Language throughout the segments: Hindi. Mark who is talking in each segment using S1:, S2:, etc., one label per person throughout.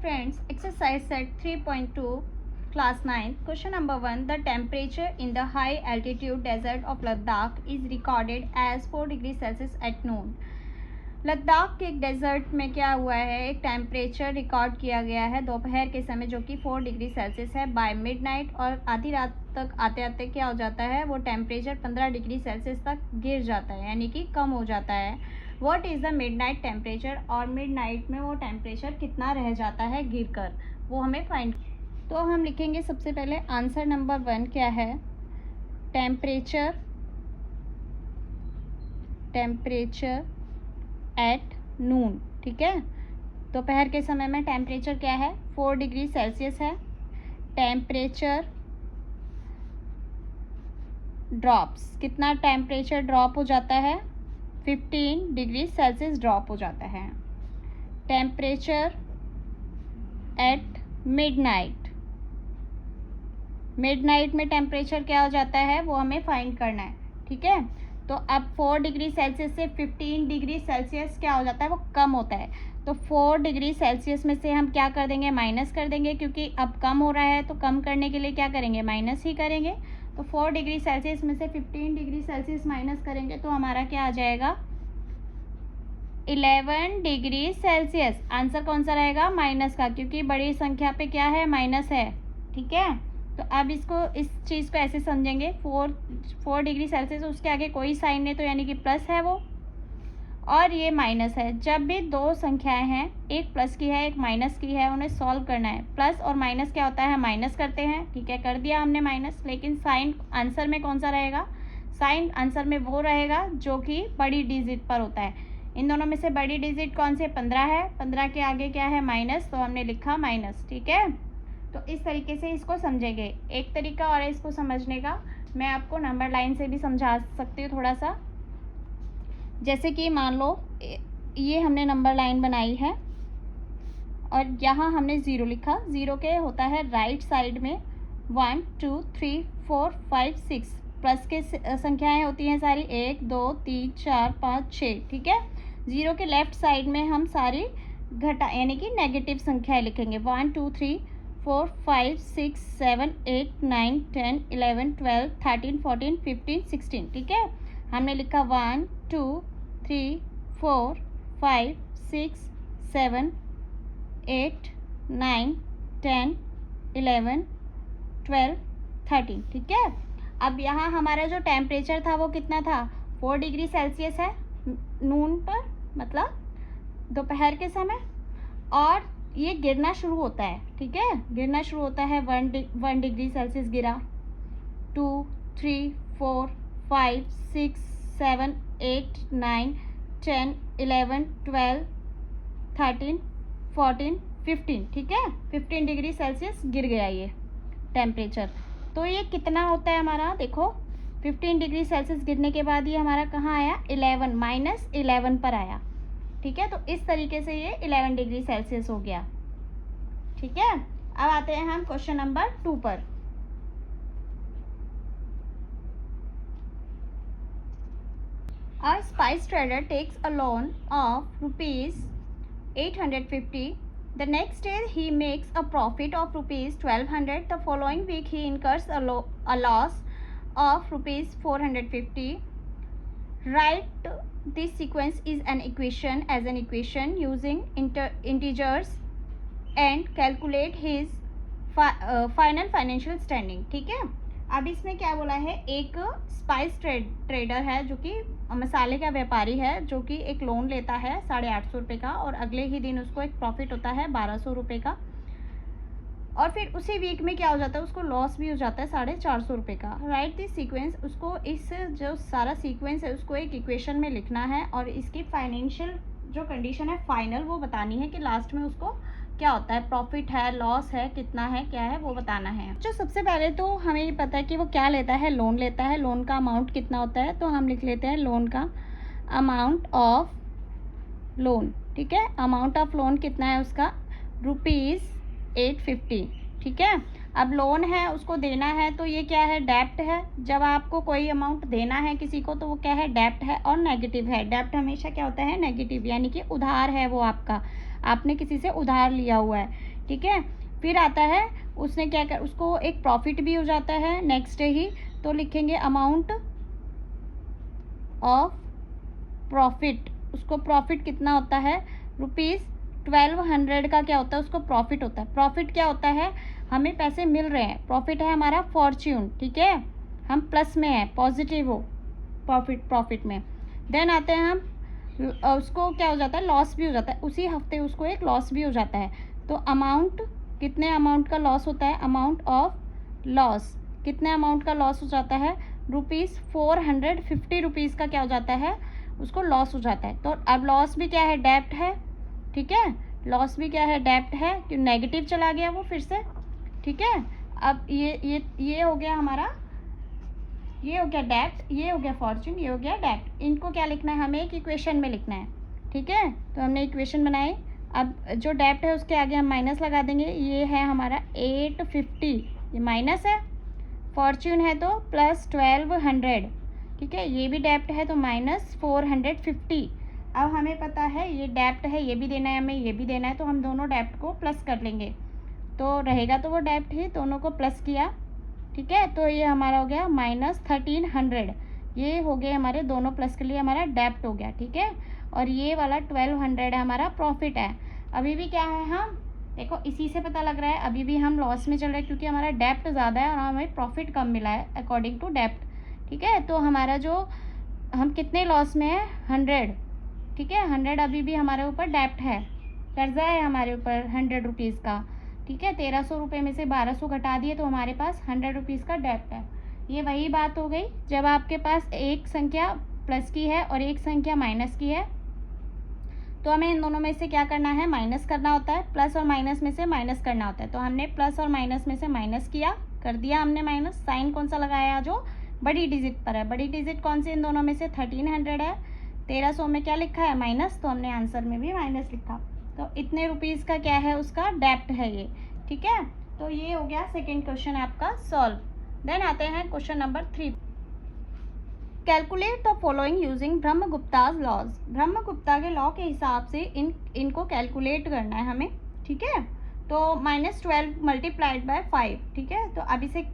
S1: friends, exercise set 3.2, class 9. Question number 1. The temperature in the high altitude desert of Ladakh is recorded as 4 degrees Celsius at noon. Ladakh के एक डेजर्ट में क्या हुआ है, एक टेम्परेचर रिकॉर्ड किया गया है दोपहर के समय जो कि 4 डिग्री सेल्सियस है बाय मिडनाइट, और आधी रात तक आते आते क्या हो जाता है, वो टेम्परेचर 15 डिग्री सेल्सियस तक गिर जाता है, यानी कि कम हो जाता है. What is the midnight temperature, और मिडनाइट में वो टेम्परेचर कितना रह जाता है गिरकर, वो हमें फाइंड. तो हम लिखेंगे सबसे पहले आंसर नंबर 1 क्या है, टेम्परेचर एट नून. ठीक है, दोपहर के समय में टेम्परेचर क्या है, 4 डिग्री सेल्सियस है. टेम्परेचर ड्रॉप्स, कितना टेम्परेचर ड्रॉप हो जाता है, 15 डिग्री सेल्सियस ड्रॉप हो जाता है. टेम्परेचर एट मिडनाइट, मिडनाइट में टेम्परेचर क्या हो जाता है, वो हमें फाइंड करना है. ठीक है, तो अब 4 डिग्री सेल्सियस से 15 डिग्री सेल्सियस क्या हो जाता है, वो कम होता है. तो 4 डिग्री सेल्सियस में से हम क्या कर देंगे, माइनस कर देंगे, क्योंकि अब कम हो रहा है तो कम करने के लिए क्या करेंगे, माइनस ही करेंगे. तो 4 डिग्री सेल्सियस में से 15 डिग्री सेल्सियस माइनस करेंगे तो हमारा क्या आ जाएगा, 11 डिग्री सेल्सियस. आंसर कौन सा रहेगा, माइनस का, क्योंकि बड़ी संख्या पे क्या है, माइनस है. ठीक है, तो अब इसको, इस चीज़ को ऐसे समझेंगे, 4 डिग्री सेल्सियस, उसके आगे कोई साइन नहीं, तो यानी कि प्लस है वो, और ये माइनस है. जब भी दो संख्याएं हैं, एक प्लस की है एक माइनस की है, उन्हें सॉल्व करना है. प्लस और माइनस क्या होता है, माइनस करते हैं. ठीक है, कर दिया हमने माइनस, लेकिन साइन आंसर में कौन सा रहेगा, साइन आंसर में वो रहेगा जो कि बड़ी डिजिट पर होता है. इन दोनों में से बड़ी डिजिट कौन से, 15 है. 15 के आगे क्या है, माइनस, तो हमने लिखा माइनस. ठीक है, तो इस तरीके से इसको समझेंगे. एक तरीका और है इसको समझने का, मैं आपको नंबर लाइन से भी समझा सकती हूँ थोड़ा सा. जैसे कि मान लो ये हमने नंबर लाइन बनाई है और यहाँ हमने 0 लिखा. 0 के होता है राइट साइड में 1 2 3 4 5 6, प्लस के संख्याएं होती हैं सारी 1 2 3 4 5 6. ठीक है, 0 के लेफ्ट साइड में हम सारी घटा यानी कि नेगेटिव संख्याएं लिखेंगे. 1 2 3 4 5 6 7 8 9 10 11 12 13 14 15 16. ठीक है, हमने लिखा 1 2 3 4 5 6 7 8 9 10 11 12 13. ठीक है, अब यहाँ हमारा जो टेम्परेचर था वो कितना था, 4 डिग्री सेल्सियस है नून पर, मतलब दोपहर के समय, और ये गिरना शुरू होता है. ठीक है, गिरना शुरू होता है, 1 डिग्री सेल्सियस गिरा, 2 3 4 5 6 7 8 9 10 11 12 13 14 15. ठीक है, 15 डिग्री सेल्सियस गिर गया ये टेम्परेचर. तो ये कितना होता है हमारा, देखो 15 डिग्री सेल्सियस गिरने के बाद ये हमारा कहाँ आया, 11 माइनस 11 पर आया. ठीक है, तो इस तरीके से ये 11 डिग्री सेल्सियस हो गया. ठीक है, अब आते हैं हम क्वेश्चन नंबर 2 पर. A spice trader takes a loan of rupees 850. The next day he makes a profit of rupees 1200. The following week he incurs a loss of rupees 450. Write this sequence is an equation as an equation using integers and calculate his final financial standing. ठीक है, अब इसमें क्या बोला है, एक स्पाइस ट्रेडर है जो कि मसाले का व्यापारी है, जो कि एक लोन लेता है 850 रुपये का, और अगले ही दिन उसको एक प्रॉफिट होता है 1200 रुपये का, और फिर उसी वीक में क्या हो जाता है, उसको लॉस भी हो जाता है 450 रुपये का. राइट दिस सीक्वेंस, उसको इस जो सारा सीक्वेंस है उसको एक इक्वेशन में लिखना है, और इसकी फाइनेंशियल जो कंडीशन है फाइनल वो बतानी है कि लास्ट में उसको क्या होता है, प्रॉफिट है, लॉस है, कितना है, क्या है, वो बताना है. जो सबसे पहले तो हमें ये पता है कि वो क्या लेता है, लोन लेता है. लोन का अमाउंट कितना होता है, तो हम लिख लेते हैं लोन का अमाउंट ऑफ लोन. ठीक है, अमाउंट ऑफ लोन कितना है उसका, रुपीज़ 850. ठीक है, अब लोन है उसको देना है, तो ये क्या है, डेप्ट है. जब आपको कोई अमाउंट देना है किसी को तो वो क्या है, डेप्ट है और नेगेटिव है. डेप्ट हमेशा क्या होता है, नेगेटिव, यानी कि उधार है वो आपका, आपने किसी से उधार लिया हुआ है. ठीक है। फिर आता है उसने क्या कर, उसको एक प्रॉफिट भी हो जाता है नेक्स्ट डे ही, तो लिखेंगे अमाउंट ऑफ प्रॉफिट। उसको प्रॉफिट कितना होता है, ₹1200 का क्या होता है, उसको प्रॉफिट होता है। प्रॉफिट क्या होता है, हमें पैसे मिल रहे हैं, प्रॉफिट है हमारा फॉर्च्यून, ठीक है, हम प्लस में है, पॉजिटिव हो प्रॉफिट में। देन आते हैं हम, उसको क्या हो जाता है, लॉस भी हो जाता है, उसी हफ्ते उसको एक लॉस भी हो जाता है। तो अमाउंट, कितने अमाउंट का लॉस होता है, अमाउंट ऑफ लॉस, कितने अमाउंट का लॉस हो जाता है, ₹450 का क्या हो जाता है, उसको लॉस हो जाता है। तो अब लॉस भी क्या है, डेब्ट है, ठीक है, लॉस भी क्या है, डेब्ट है, कि नेगेटिव चला गया वो फिर से, ठीक है। अब ये हो गया हमारा, ये हो गया डेब्ट, ये हो गया फॉर्च्यून, ये हो गया डेब्ट। इनको क्या लिखना है, हमें एक इक्वेशन में लिखना है, ठीक है। तो हमने इक्वेशन बनाई, अब जो डेब्ट है उसके आगे हम माइनस लगा देंगे। ये है हमारा 850, ये माइनस है, फॉर्च्यून है तो प्लस 1200, ठीक है, ये भी डेब्ट है तो माइनस 450। अब हमें पता है ये डेब्ट है, ये भी देना है हमें, ये भी देना है, तो हम दोनों डेब्ट को प्लस कर लेंगे, तो रहेगा तो वो डेब्ट ही, दोनों को प्लस किया, ठीक है। तो ये हमारा हो गया माइनस 1300, ये हो गए हमारे दोनों प्लस के लिए हमारा डेब्ट हो गया, ठीक है। और ये वाला 1200 है हमारा प्रॉफिट है। अभी भी क्या है, हम देखो इसी से पता लग रहा है अभी भी हम लॉस में चल रहे हैं, क्योंकि हमारा डेब्ट ज़्यादा है और हमें प्रॉफिट कम मिला है अकॉर्डिंग टू डेब्ट, ठीक है। तो हमारा जो, हम कितने लॉस में है, 100, ठीक है, 100 अभी भी हमारे ऊपर डेब्ट है, कर्जा है हमारे ऊपर ₹100 का, ठीक है। 1300 रुपये में से 1200 घटा दिए तो हमारे पास ₹100 का डेब्ट है। ये वही बात हो गई, जब आपके पास एक संख्या प्लस की है और एक संख्या माइनस की है, तो हमें इन दोनों में से क्या करना है, माइनस करना होता है, प्लस और माइनस में से माइनस करना होता है। तो हमने प्लस और माइनस में से माइनस किया, कर दिया हमने माइनस, साइन कौन सा लगाया, जो बड़ी डिजिट पर है, बड़ी डिजिट कौन सी इन दोनों में से, 1300 है, 1300 में क्या लिखा है, माइनस, तो हमने आंसर में भी माइनस लिखा। तो इतने रुपीज़ का क्या है, उसका डेब्ट है ये, ठीक है। तो ये हो गया सेकेंड क्वेश्चन आपका सॉल्व। देन आते हैं question number 3, calculate the following using Brahmagupta's laws. Brahmagupta के लॉ के हिसाब से इनको कैलकुलेट करना है हमें, ठीक है। तो -12 मल्टीप्लाइड बाय 5, ठीक है। तो अब इसे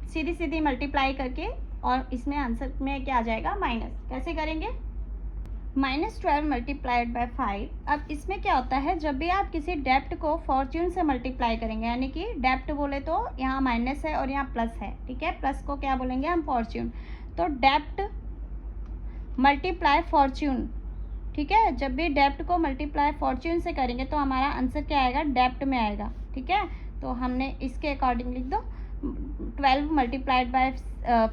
S1: सीधी सीधी मल्टीप्लाई करके और इसमें आंसर में क्या आ जाएगा, माइनस, कैसे करेंगे, -12 मल्टीप्लाइड बाय 5। अब इसमें क्या होता है, जब भी आप किसी डेप्ट को फॉर्च्यून से मल्टीप्लाई करेंगे, यानी कि डेप्ट बोले तो यहाँ माइनस है और यहाँ प्लस है, ठीक है, प्लस को क्या बोलेंगे हम, फॉर्च्यून। तो डेप्ट मल्टीप्लाई फॉर्च्यून, ठीक है, जब भी डेप्ट को मल्टीप्लाई फॉर्च्यून से करेंगे तो हमारा आंसर क्या आएगा, डेप्ट में आएगा, ठीक है। तो हमने इसके अकॉर्डिंग लिख दो, 12 मल्टीप्लाइड बाय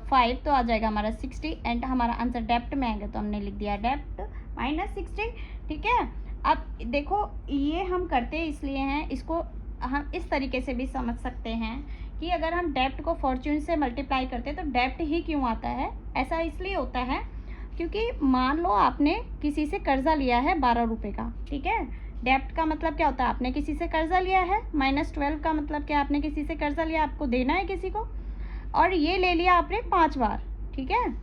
S1: 5 तो आ जाएगा हमारा 60, एंड हमारा आंसर डेप्ट में आएगा, तो हमने लिख दिया डेप्ट -60, ठीक है। अब देखो ये हम करते इसलिए हैं, इसको हम इस तरीके से भी समझ सकते हैं कि अगर हम डेप्ट को फॉर्च्यून से मल्टीप्लाई करते हैं तो डेप्ट ही क्यों आता है, ऐसा इसलिए होता है क्योंकि मान लो आपने किसी से कर्जा लिया है 12 रुपये का, ठीक है। डेप्ट का मतलब क्या होता है, आपने किसी से कर्जा लिया है, -12 का मतलब क्या, आपने किसी से कर्जा लिया, आपको देना है किसी को, और ये ले लिया आपने 5 बार, ठीक है।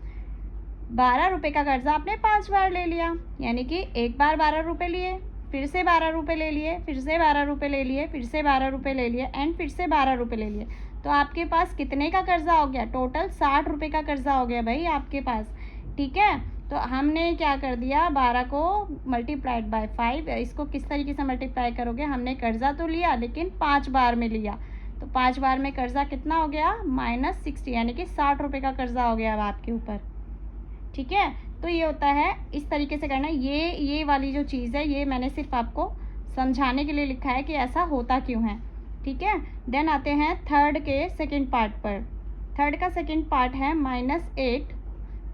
S1: 12 रुपये का कर्जा आपने 5 बार ले लिया, यानी कि एक बार 12 रुपये लिए, फिर से 12 रुपये ले लिए, फिर से 12 रुपये ले लिए, फिर से 12 रुपये ले लिए, एंड फिर से 12 रुपये ले लिए। तो आपके पास कितने का कर्जा हो गया, टोटल 60 रुपये का कर्जा हो गया भाई आपके पास, ठीक है। तो हमने क्या कर दिया, 12 को मल्टीप्लाइड बाय 5, इसको किस तरीके से मल्टीप्लाई करोगे, हमने कर्जा तो लिया लेकिन 5 बार में लिया, तो 5 बार में कर्जा कितना हो गया, -60, यानी कि 60 रुपये का कर्जा हो गया अब आपके ऊपर, ठीक है। तो ये होता है, इस तरीके से करना। ये वाली जो चीज़ है ये मैंने सिर्फ आपको समझाने के लिए लिखा है कि ऐसा होता क्यों है, ठीक है। देन आते हैं थर्ड के सेकंड पार्ट पर। थर्ड का सेकंड पार्ट है -8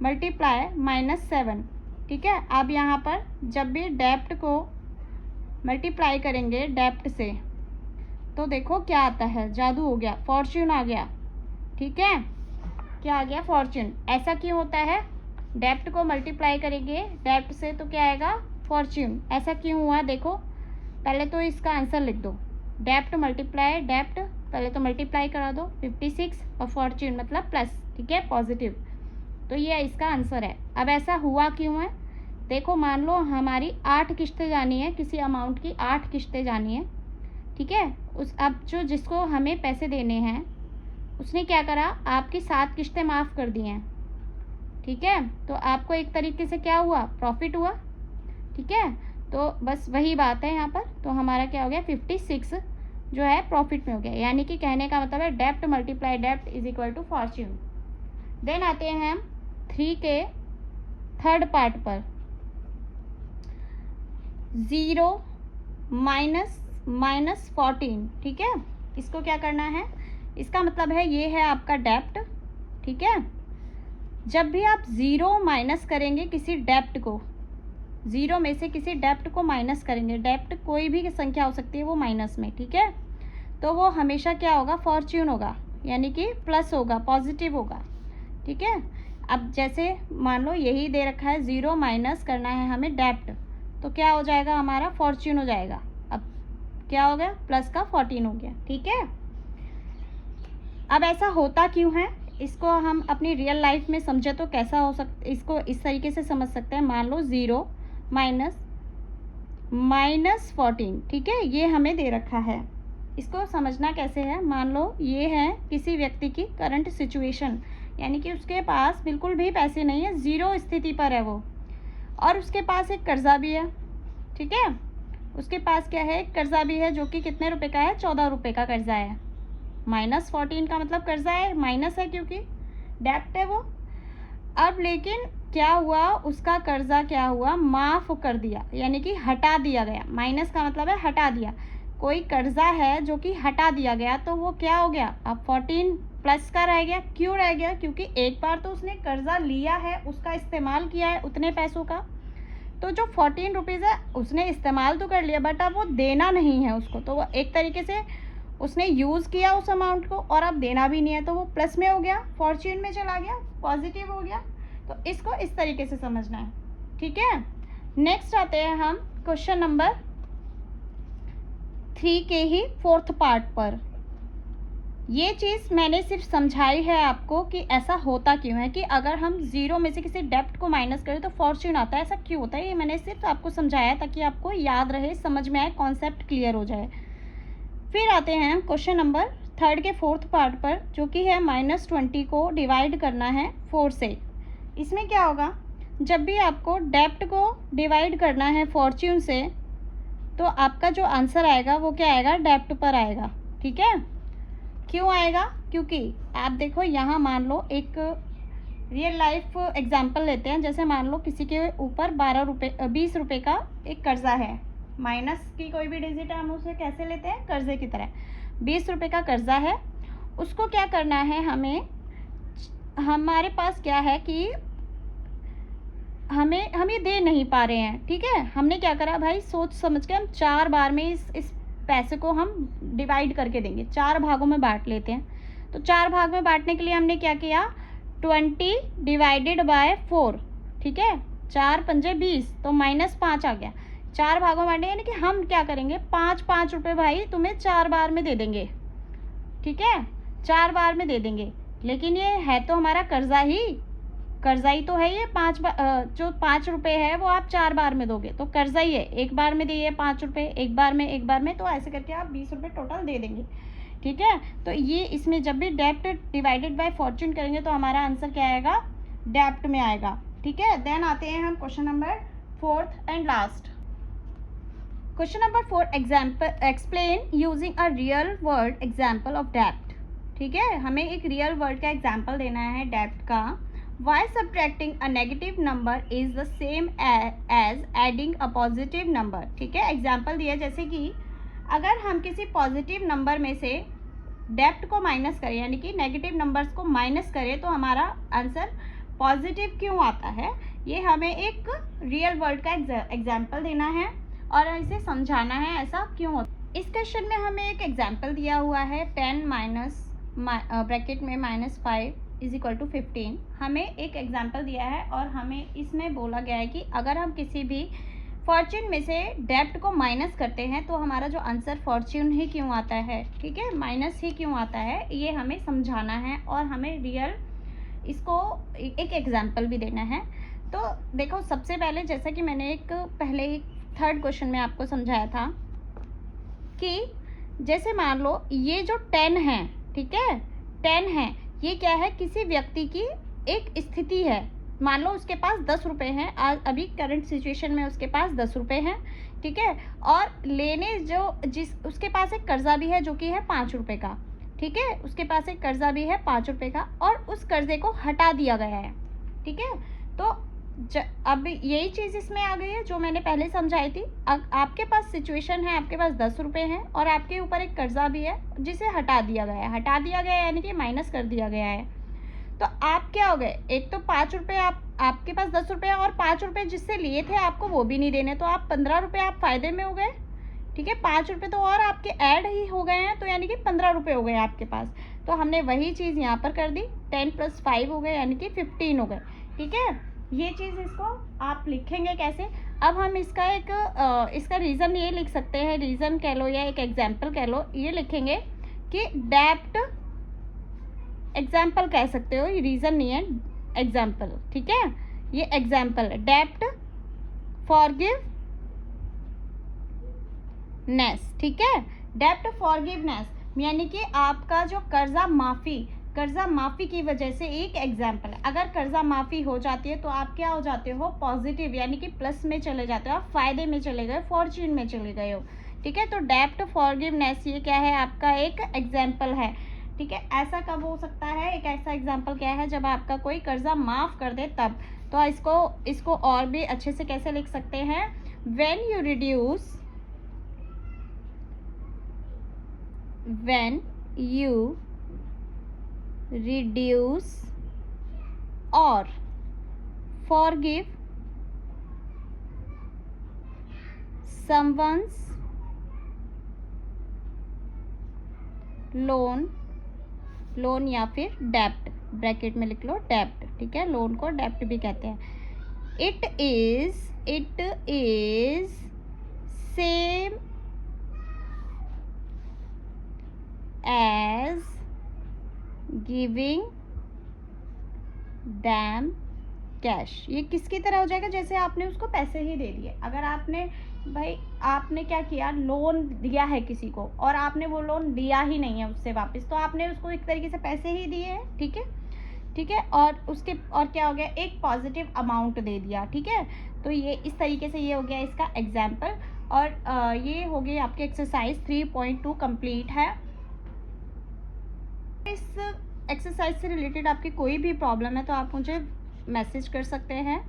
S1: मल्टीप्लाई -7, ठीक है। अब यहाँ पर जब भी डेप्ट को मल्टीप्लाई करेंगे डेप्ट से, तो देखो क्या आता है, जादू हो गया, फॉर्च्यून आ गया, ठीक है। क्या आ गया, फॉर्च्यून। ऐसा क्यों होता है, डेप्ट को मल्टीप्लाई करेंगे डेप्ट से तो क्या आएगा, फॉर्च्यून। ऐसा क्यों हुआ, देखो पहले तो इसका आंसर लिख दो, डेप्ट मल्टीप्लाई डेप्ट, पहले तो मल्टीप्लाई करा दो 56 और फॉर्च्यून मतलब प्लस, ठीक है, पॉजिटिव। तो ये इसका आंसर है। अब ऐसा हुआ क्यों है, देखो मान लो हमारी 8 किस्तें जानी है, किसी अमाउंट की 8 किस्तें जानी है, ठीक है। उस अब जो जिसको हमें पैसे देने हैं उसने क्या करा, आपकी 7 किश्तें माफ़ कर दी हैं, ठीक है। तो आपको एक तरीके से क्या हुआ, प्रॉफिट हुआ, ठीक है। तो बस वही बात है यहाँ पर, तो हमारा क्या हो गया 56 जो है प्रॉफिट में हो गया। यानी कि कहने का मतलब है डेप्ट multiply dept is equal to Fortune. Then आते हैं हम 3 के थर्ड पार्ट पर। 0 माइनस 14, ठीक है। इसको क्या करना है, इसका मतलब है ये है आपका डेप्ट, ठीक है। जब भी आप 0 माइनस करेंगे किसी डेप्ट को, 0 में से किसी डेप्ट को माइनस करेंगे, डेप्ट कोई भी संख्या हो सकती है वो माइनस में, ठीक है, तो वो हमेशा क्या होगा, फॉर्च्यून होगा, यानी कि प्लस होगा, पॉजिटिव होगा, ठीक है। अब जैसे मान लो यही दे रखा है 0 माइनस करना है हमें डेप्ट, तो क्या हो जाएगा हमारा, फॉर्च्यून हो जाएगा। अब क्या हो गया, प्लस का 14 हो गया, ठीक है। अब ऐसा होता क्यों है, इसको हम अपनी रियल लाइफ में समझे तो कैसा हो सकता, इसको इस तरीके से समझ सकते हैं। मान लो 0 माइनस 14, ठीक है, ये हमें दे रखा है। इसको समझना कैसे है, मान लो ये है किसी व्यक्ति की करंट सिचुएशन, यानी कि उसके पास बिल्कुल भी पैसे नहीं है, 0 स्थिति पर है वो, और उसके पास एक कर्जा भी है, ठीक है। उसके पास क्या है, एक कर्जा भी है जो कि कितने रुपए का है, 14 रुपये का कर्जा है। माइनस 14 का मतलब कर्जा है, माइनस है क्योंकि डेप्ट है वो। अब लेकिन क्या हुआ, उसका कर्जा क्या हुआ, माफ़ कर दिया, यानी कि हटा दिया गया। माइनस का मतलब है हटा दिया, कोई कर्जा है जो कि हटा दिया गया, तो वो क्या हो गया, अब 14 प्लस का रह गया। क्यों रह गया, क्योंकि एक बार तो उसने कर्जा लिया है, उसका इस्तेमाल किया है उतने पैसों का, तो जो 14 रुपीज़ है उसने इस्तेमाल तो कर लिया, बट अब वो देना नहीं है उसको, तो वो एक तरीके से उसने यूज़ किया उस अमाउंट को और अब देना भी नहीं है, तो वो प्लस में हो गया, फॉर्च्यून में चला गया, पॉजिटिव हो गया। तो इसको इस तरीके से समझना है, ठीक है। नेक्स्ट आते हैं हम क्वेश्चन नंबर 3 के ही फोर्थ पार्ट पर। ये चीज़ मैंने सिर्फ समझाई है आपको कि ऐसा होता क्यों है, कि अगर हम 0 में से किसी डेप्ट को माइनस करें तो फॉर्च्यून आता है, ऐसा क्यों होता है, ये मैंने सिर्फ आपको समझाया ताकि आपको याद रहे, समझ में आए, कॉन्सेप्ट क्लियर हो जाए। फिर आते हैं हम क्वेश्चन नंबर 3 के फोर्थ पार्ट पर, जो कि है -20 को डिवाइड करना है 4 से। इसमें क्या होगा, जब भी आपको डेप्ट को डिवाइड करना है फॉर्च्यून से, तो आपका जो आंसर आएगा वो क्या आएगा, डेप्ट पर आएगा, ठीक है। क्यों आएगा, क्योंकि आप देखो यहाँ मान लो एक रियल लाइफ एग्जांपल लेते हैं। जैसे मान लो किसी के ऊपर 20 रुपये का एक कर्जा है, माइनस की कोई भी डिजिट है हम उसे कैसे लेते हैं, कर्जे की तरह। 20 रुपये का कर्जा है, उसको क्या करना है हमें, हमारे पास क्या है कि हम ये दे नहीं पा रहे हैं, ठीक है। हमने क्या करा भाई, सोच समझ के हम 4 बार में इस पैसे को हम डिवाइड करके देंगे, 4 भागों में बांट लेते हैं। तो 4 भाग में बांटने के लिए हमने क्या किया, 20 डिवाइडेड बाय 4, ठीक है, 4 पंजे 20, तो -5 आ गया। 4 भागों में बांटे, यानी कि हम क्या करेंगे, 5-5 रुपये भाई तुम्हें 4 बार में दे देंगे, ठीक है, 4 बार में दे देंगे। लेकिन ये है तो हमारा कर्जा ही तो है ये। जो 5 रुपये है वो आप 4 बार में दोगे तो कर्जा ही है। एक बार में दिए 5 रुपये, एक बार में, तो ऐसे करके आप 20 रुपये टोटल दे देंगे, ठीक है। तो ये इसमें जब भी डेप्ट डिवाइडेड बाय फॉर्च्यून करेंगे तो हमारा आंसर क्या आएगा, डेप्ट में आएगा, ठीक है। देन आते हैं हम question number 4th and last. Question number 4, example explain using a real world example of डेप्ट, ठीक है। हमें एक रियल वर्ल्ड का एग्जाम्पल देना है डेप्ट का। Why subtracting a negative number is the same as adding a positive number, ठीक है। एग्जाम्पल दिया जैसे कि अगर हम किसी पॉजिटिव नंबर में से डेप्ट को माइनस करें, यानी कि नेगेटिव नंबर्स को माइनस करें, तो हमारा आंसर पॉजिटिव क्यों आता है, ये हमें एक रियल वर्ल्ड का एग्जाम्पल देना है और इसे समझाना है ऐसा क्यों होता है। इस क्वेश्चन में हमें एक एग्जाम्पल दिया हुआ है 10 माइनस ब्रैकेट में -5 इज इक्वल टू 15। हमें एक एग्जाम्पल दिया है और हमें इसमें बोला गया है कि अगर हम किसी भी फॉर्च्यून में से डेप्ट को माइनस करते हैं तो हमारा जो आंसर फॉर्च्यून ही क्यों आता है, ठीक है, माइनस ही क्यों आता है, ये हमें समझाना है और हमें रियल इसको एक एग्जाम्पल भी देना है। तो देखो सबसे पहले जैसा कि मैंने पहले ही 3rd क्वेश्चन में आपको समझाया था कि जैसे मान लो ये जो 10 है, ठीक है, 10 है, ये क्या है, किसी व्यक्ति की एक स्थिति है। मान लो उसके पास 10 रुपये हैं, आज अभी करंट सिचुएशन में उसके पास 10 रुपये हैं, ठीक है, और लेने उसके पास एक कर्जा भी है जो कि है 5 रुपये का, ठीक है, उसके पास एक कर्जा भी है 5 रुपये का, और उस कर्जे को हटा दिया गया है, ठीक है। तो अब यही चीज़ इसमें आ गई है जो मैंने पहले समझाई थी। आपके पास सिचुएशन है, आपके पास 10 रुपये हैं और आपके ऊपर एक कर्जा भी है जिसे हटा दिया गया है। हटा दिया गया है यानी कि माइनस कर दिया गया है। तो आप क्या हो गए, एक तो 5 रुपये, आपके पास 10 रुपये और 5 रुपये जिससे लिए थे आपको वो भी नहीं देने, तो आप 15 रुपये आप फ़ायदे में हो गए, ठीक है। 5 रुपये तो और आपके ऐड ही हो गए हैं, तो यानी कि 15 रुपये हो गए आपके पास। तो हमने वही चीज़ यहाँ पर कर दी, 10 + 5 हो गए यानी कि 15 हो गए, ठीक है। ये चीज़ इसको आप लिखेंगे कैसे, अब हम इसका इसका रीज़न ये लिख सकते हैं, रीज़न कह लो या एक एग्जाम्पल कह लो, ये लिखेंगे कि डेब्ट, एग्जाम्पल कह सकते हो, ये रीज़न नहीं है, एग्जाम्पल, ठीक है, ये एग्जाम्पल है। डेब्ट फॉरगिवनेस, ठीक है, डेब्ट फॉरगिवनेस यानी कि आपका जो कर्जा माफ़ी की वजह से एक एग्जाम्पल है। अगर कर्जा माफ़ी हो जाती है तो आप क्या हो जाते हो, पॉजिटिव यानी कि प्लस में चले जाते हो, आप फ़ायदे में चले गए, फॉर्च्यून में चले गए हो, ठीक है। तो डेब्ट फॉरगिवनेस ये क्या है, आपका एक एग्जाम्पल है, ठीक है। ऐसा कब हो सकता है, एक ऐसा एग्जाम्पल क्या है, जब आपका कोई कर्जा माफ़ कर दे तब। तो इसको और भी अच्छे से कैसे लिख सकते हैं, when you reduce or forgive someone's loan या फिर डेब्ट, ब्रैकेट में लिख लो डेब्ट, ठीक है, लोन को डेब्ट भी कहते हैं। It is same as giving them cash. ये किसकी तरह हो जाएगा, जैसे आपने उसको पैसे ही दे दिए। अगर आपने क्या किया, लोन दिया है किसी को और आपने वो लोन दिया ही नहीं है उससे वापस, तो आपने उसको एक तरीके से पैसे ही दिए हैं, ठीक है, ठीक है, और क्या हो गया, एक पॉजिटिव अमाउंट दे दिया, ठीक है। तो ये इस तरीके से ये हो गया इसका एग्जाम्पल। और ये हो गई आपकी एक्सरसाइज 3.2 कंप्लीट है। इस एक्सरसाइज से रिलेटेड आपकी कोई भी प्रॉब्लम है तो आप मुझे मैसेज कर सकते हैं,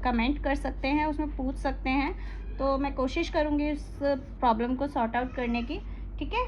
S1: कमेंट कर सकते हैं, उसमें पूछ सकते हैं, तो मैं कोशिश करूँगी उस प्रॉब्लम को सॉर्ट आउट करने की, ठीक है।